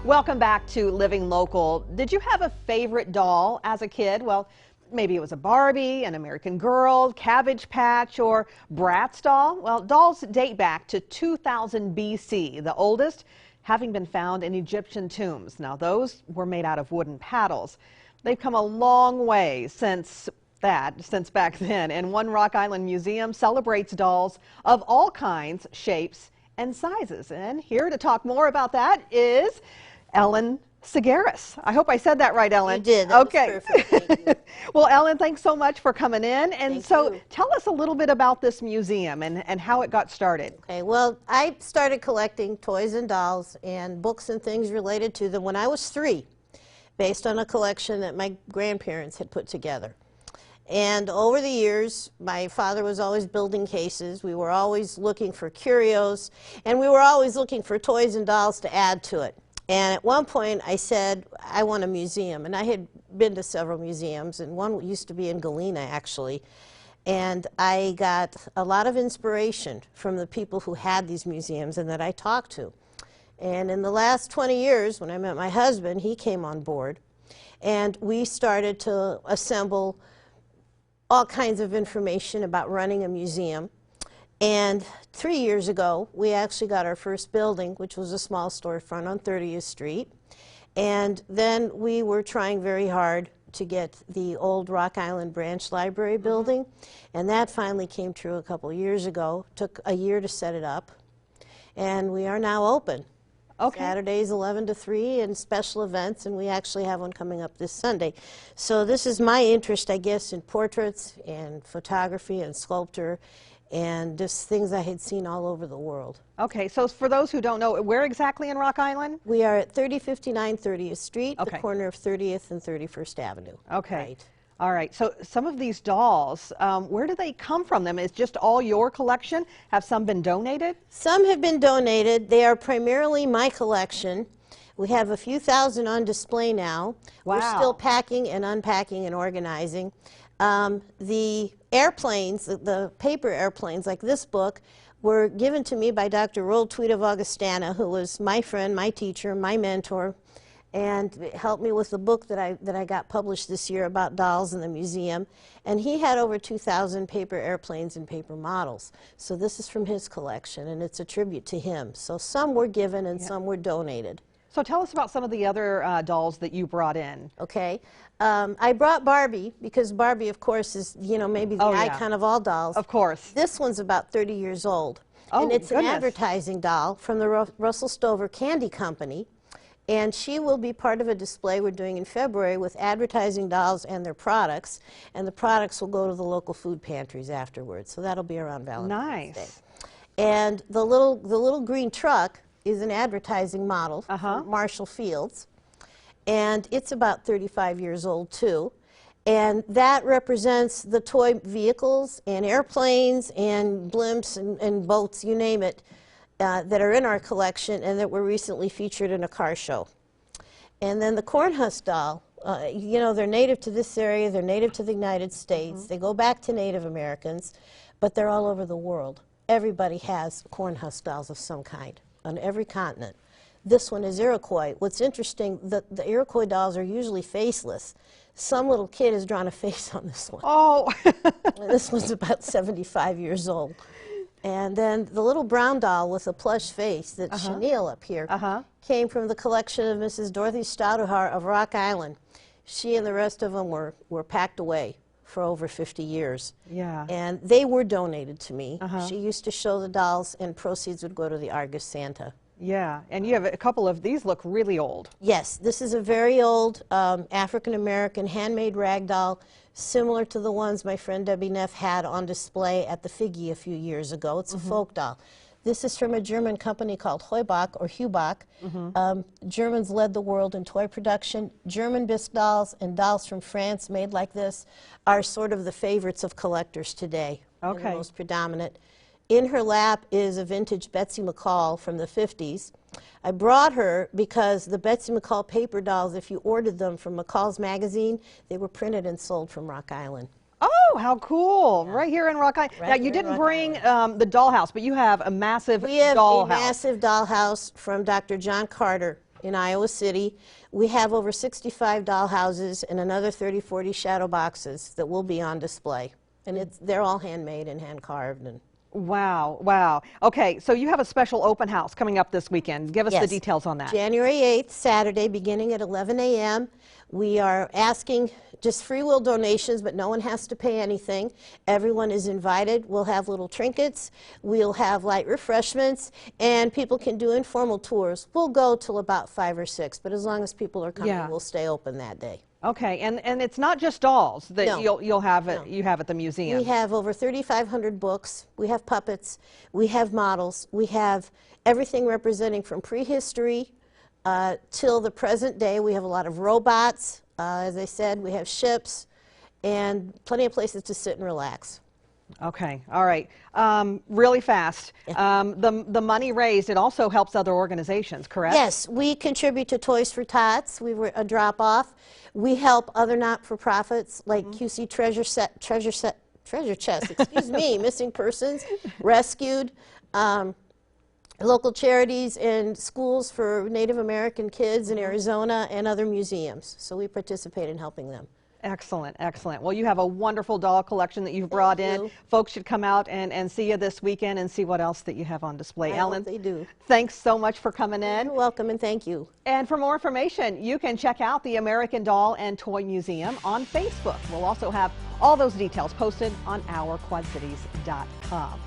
Welcome back to Living Local. Did you have a favorite doll as a kid? Well, maybe it was a Barbie, an American Girl, Cabbage Patch, or Bratz doll. Well, dolls date back to 2000 BC, the oldest having been found in Egyptian tombs. Now, those were made out of wooden paddles. They've come a long way since back then, and one Rock Island museum celebrates dolls of all kinds, shapes, and sizes. And here to talk more about that is Ellen Tsagaris. I hope I said that right, Ellen. You did. That okay. was perfect. Thank you. Well, Ellen, thanks so much for coming in. And Thank so you. Tell us a little bit about this museum and how it got started. Okay, well, I started collecting toys and dolls and books and things related to them when I was 3, based on a collection that my grandparents had put together. And over the years, my father was always building cases. We were always looking for curios, and we were always looking for toys and dolls to add to it. And at one point, I said, I want a museum. And I had been to several museums, and one used to be in Galena, actually. And I got a lot of inspiration from the people who had these museums and that I talked to. And in the last 20 years, when I met my husband, he came on board. And we started to assemble all kinds of information about running a museum. And 3 years ago, we actually got our first building, which was a small storefront on 30th Street. And then we were trying very hard to get the old Rock Island Branch Library building. And that finally came true a couple years ago. Took a year to set it up. And we are now open. Okay. Saturdays 11 to 3 and special events, and we actually have one coming up this Sunday. So this is my interest, I guess, in portraits and photography and sculpture and just things I had seen all over the world. Okay, so for those who don't know, where exactly in Rock Island? We are at 3059 30th Street, okay, the corner of 30th and 31st Avenue. Okay. Right. All right, so some of these dolls, where do they come from them? Is just all your collection? Have some been donated? Some have been donated. They are primarily my collection. We have a few thousand on display now. Wow. We're still packing and unpacking and organizing. The airplanes, the paper airplanes like this book, were given to me by Dr. Roald Tweed of Augustana, who was my friend, my teacher, my mentor, and helped me with the book that I got published this year about dolls in the museum. And he had over 2,000 paper airplanes and paper models. So this is from his collection, and it's a tribute to him. So some were given and some were donated. So tell us about some of the other dolls that you brought in. Okay. I brought Barbie because Barbie, of course, is, you know, maybe the icon of all dolls. Of course. This one's about 30 years old. Oh, and it's goodness. an advertising doll from the Russell Stover Candy Company. And she will be part of a display we're doing in February with advertising dolls and their products. And the products will go to the local food pantries afterwards. So that'll be around Valentine's Day. And the little green truck is an advertising model from Marshall Fields. And it's about 35 years old, too. And that represents the toy vehicles and airplanes and blimps and boats, you name it, that are in our collection and that were recently featured in a car show. And then the cornhusk doll, you know, they're native to this area, they're native to the United States, they go back to Native Americans, but they're all over the world. Everybody has cornhusk dolls of some kind on every continent. This one is Iroquois. What's interesting, the Iroquois dolls are usually faceless. Some little kid has drawn a face on this one. Oh! This one's about 75 years old. And then the little brown doll with a plush face that's Chenille up here came from the collection of Mrs. Dorothy Stoudehaar of Rock Island. She and the rest of them were packed away for over 50 years. Yeah. And they were donated to me. She used to show the dolls, and proceeds would go to the Argus Santa. Yeah, and you have a couple of these look really old. Yes, this is a very old African-American handmade rag doll, similar to the ones my friend Debbie Neff had on display at the Figgy a few years ago. It's a folk doll. This is from a German company called Heubach or Hubach. Germans led the world in toy production. German bisque dolls and dolls from France made like this are sort of the favorites of collectors today. Okay. The most predominant. In her lap is a vintage Betsy McCall from the 50s. I brought her because the Betsy McCall paper dolls, if you ordered them from McCall's magazine, they were printed and sold from Rock Island. Oh, how cool. Yeah. Right here in Rock Island. Right now, you didn't bring the dollhouse, but you have a massive dollhouse. We have a massive dollhouse from Dr. John Carter in Iowa City. We have over 65 doll houses and another 30-40 shadow boxes that will be on display. And they're all handmade and hand-carved. And Wow, wow. Okay, so you have a special open house coming up this weekend. Give us the yes, details on that. January 8th, Saturday, beginning at 11 a.m. We are asking just free will donations, but no one has to pay anything. Everyone is invited. We'll have little trinkets. We'll have light refreshments, and people can do informal tours. We'll go till about 5 or 6, but as long as people are coming, we'll stay open that day. Okay, and it's not just dolls that No. you'll have No. you have at the museum. We have over 3,500 books. We have puppets. We have models. We have everything representing from prehistory till the present day. We have a lot of robots. As I said, we have ships and plenty of places to sit and relax. Okay, all right. Really fast. The money raised, it also helps other organizations, correct? Yes, we contribute to Toys for Tots. We were a drop-off. We help other not-for-profits like QC Treasure Chest, excuse me, missing persons, rescued, local charities and schools for Native American kids in Arizona and other museums. So we participate in helping them. Excellent, excellent. Well, you have a wonderful doll collection that you've brought in. Folks should come out and see you this weekend and see what else that you have on display. Ellen, they do. Thanks so much for coming in. You're welcome, and thank you. And for more information, you can check out the American Doll and Toy Museum on Facebook. We'll also have all those details posted on ourquadcities.com.